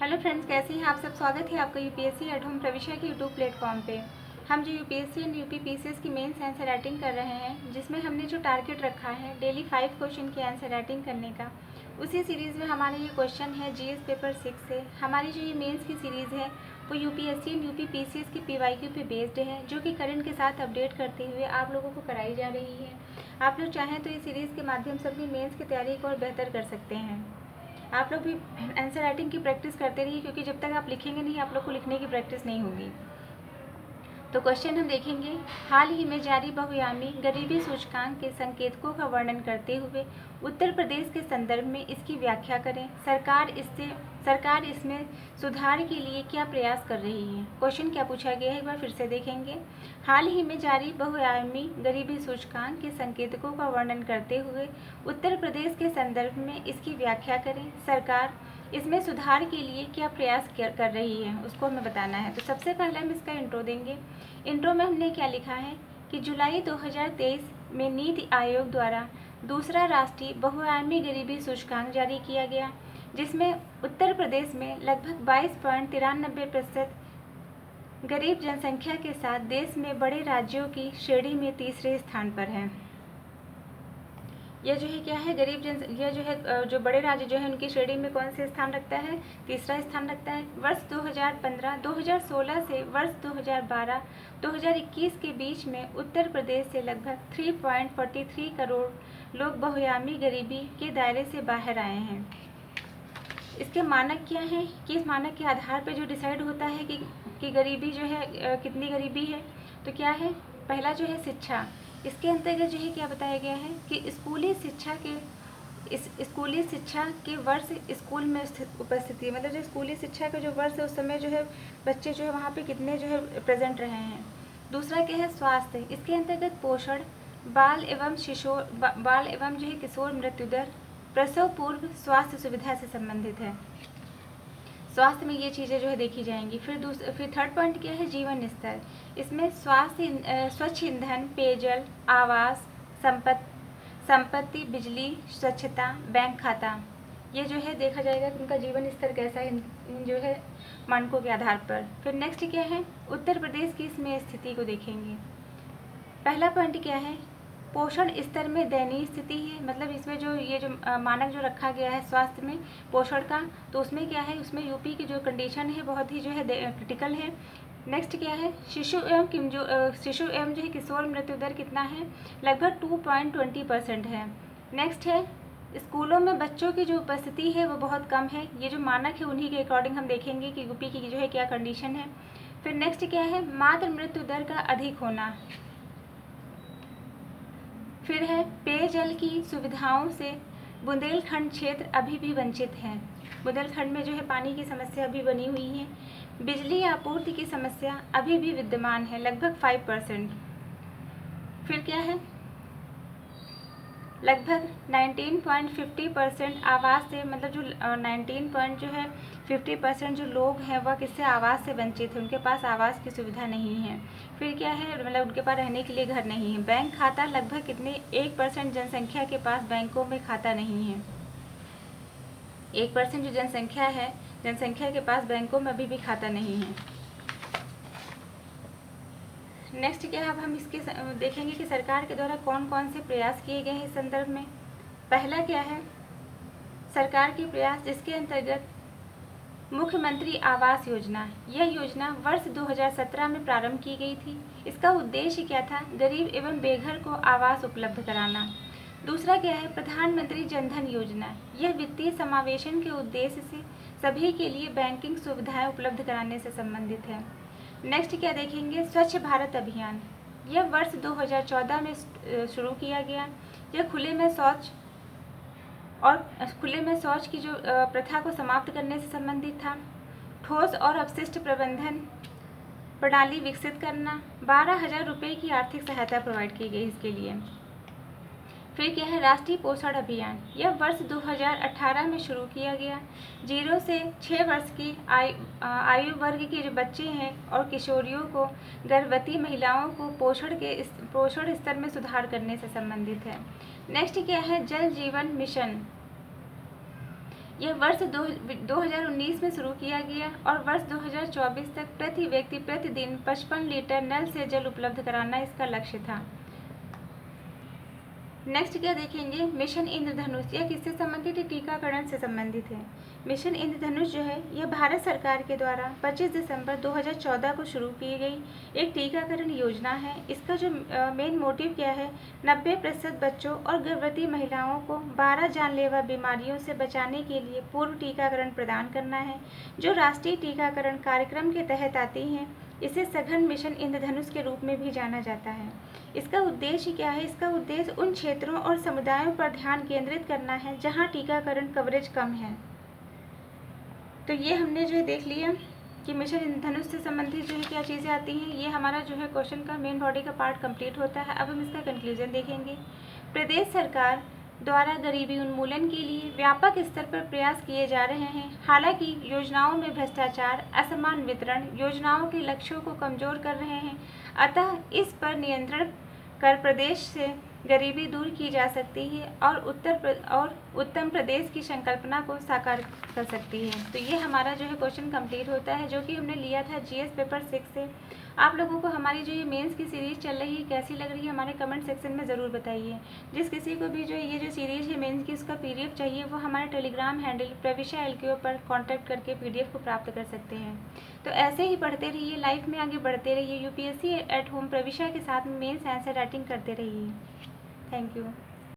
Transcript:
Hello friends, कैसे हैं आप सब। स्वागत है आपका यूपीएससी एट होम प्रविष्या के यूट्यूब प्लेटफॉर्म पे। हम जो यूपीएससी एंड यूपी पीसीएस की मेंस आंसर राइटिंग कर रहे हैं, जिसमें हमने जो टारगेट रखा है डेली 5 क्वेश्चन की आंसर राइटिंग करने का, उसी सीरीज़ में हमारा ये क्वेश्चन है जीएस पेपर 6 से। हमारी जो ये मेंस की सीरीज़ है वो यूपीएससी एंड यूपी पीसीएस की पीवाईक्यू पे बेस्ड है, जो कि करंट के साथ अपडेट करते हुए आप लोगों को कराई जा रही है। आप लोग चाहें तो इस सीरीज़ के माध्यम से अपनी मेंस की तैयारी को और बेहतर कर सकते हैं। आप लोग भी आंसर राइटिंग की प्रैक्टिस करते रहिए, क्योंकि जब तक आप लिखेंगे नहीं आप लोग को लिखने की प्रैक्टिस नहीं होगी। तो क्वेश्चन हम देखेंगे, हाल ही में जारी बहुआयामी गरीबी सूचकांक के संकेतकों का वर्णन करते हुए उत्तर प्रदेश के संदर्भ में इसकी व्याख्या करें। सरकार इसमें सुधार के लिए क्या प्रयास कर रही है। क्वेश्चन क्या पूछा गया है एक बार फिर से देखेंगे। हाल ही में जारी बहुआयामी गरीबी सूचकांक के संकेतकों का वर्णन करते हुए उत्तर प्रदेश के संदर्भ में इसकी व्याख्या करें। सरकार इसमें सुधार के लिए क्या प्रयास कर रही है, उसको हमें बताना है। तो सबसे पहले हम इसका इंट्रो देंगे। इंट्रो में हमने क्या लिखा है कि जुलाई 2023 में नीति आयोग द्वारा दूसरा राष्ट्रीय बहुआयामी गरीबी सूचकांक जारी किया गया, जिसमें उत्तर प्रदेश में लगभग 22.93% गरीब जनसंख्या के साथ देश में बड़े राज्यों की श्रेणी में तीसरे स्थान पर है। यह जो है क्या है, यह जो है जो बड़े राज्य जो है उनकी श्रेणी में कौन से स्थान रखता है, तीसरा स्थान रखता है। वर्ष 2015 2016 से वर्ष 2012 2021 के बीच में उत्तर प्रदेश से लगभग 3.43 करोड़ लोग बहुआयामी गरीबी के दायरे से बाहर आए हैं। इसके मानक क्या हैं कि इस मानक के आधार पर जो डिसाइड होता है कि गरीबी जो है कितनी गरीबी है, तो क्या है, पहला जो है शिक्षा। इसके अंतर्गत जो है क्या बताया गया है कि स्कूली शिक्षा के वर्ष स्कूल में उपस्थिति, मतलब जो स्कूली शिक्षा का जो वर्ष है उस समय जो है बच्चे जो है वहाँ पे कितने जो है प्रेजेंट रहे हैं। दूसरा क्या है स्वास्थ्य। इसके अंतर्गत पोषण, बाल एवं जो है किशोर मृत्यु दर, प्रसव पूर्व स्वास्थ्य सुविधा से संबंधित है। स्वास्थ्य में ये चीज़ें जो है देखी जाएंगी। फिर थर्ड पॉइंट क्या है, जीवन स्तर। इसमें स्वच्छ ईंधन, पेयजल, आवास, संपत्ति, बिजली, स्वच्छता, बैंक खाता, ये जो है देखा जाएगा कि उनका जीवन स्तर कैसा है इन जो है मानकों के आधार पर। फिर नेक्स्ट क्या है, उत्तर प्रदेश की इसमें स्थिति को देखेंगे। पहला पॉइंट क्या है, पोषण स्तर में दयनीय स्थिति है। मतलब इसमें जो ये जो मानक जो रखा गया है स्वास्थ्य में पोषण का, तो उसमें क्या है, उसमें यूपी की जो कंडीशन है बहुत ही जो है क्रिटिकल है। नेक्स्ट क्या है, शिशु एवं जो है किशोर मृत्यु दर कितना है, लगभग 2.20% है। नेक्स्ट है, स्कूलों में बच्चों की जो उपस्थिति है वो बहुत कम है। ये जो मानक है उन्हीं के अकॉर्डिंग हम देखेंगे कि यूपी की जो है क्या कंडीशन है। फिर नेक्स्ट क्या है, मातृ मृत्यु दर का अधिक होना। फिर है, पेयजल की सुविधाओं से बुंदेलखंड क्षेत्र अभी भी वंचित है। बुंदेलखंड में जो है पानी की समस्या अभी बनी हुई है। बिजली आपूर्ति की समस्या अभी भी विद्यमान है, लगभग 5%। फिर क्या है, लगभग 19.50% आवास से, मतलब जो 50% जो लोग हैं वह किससे आवास से वंचित है, उनके पास आवास की सुविधा नहीं है। फिर क्या है, मतलब उनके पास रहने के लिए घर नहीं है। बैंक खाता, लगभग कितने 1% जनसंख्या के पास बैंकों में खाता नहीं है। 1% जो जनसंख्या के पास बैंकों में अभी भी खाता नहीं है। नेक्स्ट क्या है, अब हम इसके देखेंगे कि सरकार के द्वारा कौन कौन से प्रयास किए गए हैं इस संदर्भ में। पहला क्या है, सरकार के प्रयास जिसके अंतर्गत मुख्यमंत्री आवास योजना, यह योजना वर्ष 2017 में प्रारंभ की गई थी। इसका उद्देश्य क्या था, गरीब एवं बेघर को आवास उपलब्ध कराना। दूसरा क्या है, प्रधानमंत्री जनधन योजना, यह वित्तीय समावेशन के उद्देश्य से सभी के लिए बैंकिंग सुविधाएं उपलब्ध कराने से संबंधित है। नेक्स्ट क्या देखेंगे, स्वच्छ भारत अभियान, यह वर्ष 2014 में शुरू किया गया। यह खुले में शौच की जो प्रथा को समाप्त करने से संबंधित था। ठोस और अपशिष्ट प्रबंधन प्रणाली विकसित करना, 12,000 रुपये की आर्थिक सहायता प्रोवाइड की गई इसके लिए। फिर क्या है, राष्ट्रीय पोषण अभियान, यह वर्ष 2018 में शुरू किया गया। 0 से 6 वर्ष की आयु वर्ग के जो बच्चे हैं और किशोरियों को, गर्भवती महिलाओं को पोषण स्तर में सुधार करने से संबंधित है। नेक्स्ट क्या है, जल जीवन मिशन, यह वर्ष 2019 में शुरू किया गया और वर्ष 2024 तक प्रति व्यक्ति प्रतिदिन 55 लीटर नल से जल उपलब्ध कराना इसका लक्ष्य था। नेक्स्ट क्या देखेंगे, मिशन इंद्रधनुष। यह किससे संबंधित है? टीकाकरण से संबंधित है। मिशन इंद्रधनुष जो है यह भारत सरकार के द्वारा 25 दिसंबर 2014 को शुरू की गई एक टीकाकरण योजना है। इसका जो मेन मोटिव क्या है, 90% बच्चों और गर्भवती महिलाओं को 12 जानलेवा बीमारियों से बचाने के लिए पूर्व टीकाकरण प्रदान करना है, जो राष्ट्रीय टीकाकरण कार्यक्रम के तहत आती हैं। इसे सघन मिशन इंद्रधनुष के रूप में भी जाना जाता है। इसका उद्देश्य क्या है? इसका उद्देश्य उन क्षेत्रों और समुदायों पर ध्यान केंद्रित करना है जहां टीकाकरण कवरेज कम है। तो ये हमने जो है देख लिया कि मिशन इंद्रधनुष से संबंधित जो है क्या चीज़ें आती हैं। ये हमारा जो है क्वेश्चन का मेन बॉडी का पार्ट कंप्लीट होता है। अब हम इसका कंक्लूजन देखेंगे। प्रदेश सरकार द्वारा गरीबी उन्मूलन के लिए व्यापक स्तर पर प्रयास किए जा रहे हैं। हालांकि योजनाओं में भ्रष्टाचार, असमान वितरण योजनाओं के लक्ष्यों को कमजोर कर रहे हैं। अतः इस पर नियंत्रण कर प्रदेश से गरीबी दूर की जा सकती है और उत्तम प्रदेश की संकल्पना को साकार कर सकती है। तो ये हमारा जो है क्वेश्चन कंप्लीट होता है, जो कि हमने लिया था जीएस पेपर 6 से। आप लोगों को हमारी जो ये मेंस की सीरीज़ चल रही है कैसी लग रही है हमारे कमेंट सेक्शन में ज़रूर बताइए। जिस किसी को भी जो ये जो सीरीज़ है मेंस की उसका पीडीएफ चाहिए वो हमारे टेलीग्राम हैंडल प्रविशा LKO पर कॉन्टैक्ट करके पीडीएफ को प्राप्त कर सकते हैं। तो ऐसे ही पढ़ते रहिए, लाइफ में आगे बढ़ते रहिए, यूपीएससी एट होम प्रविशा के साथ में मेंस आंसर राइटिंग करते रहिए। Thank you.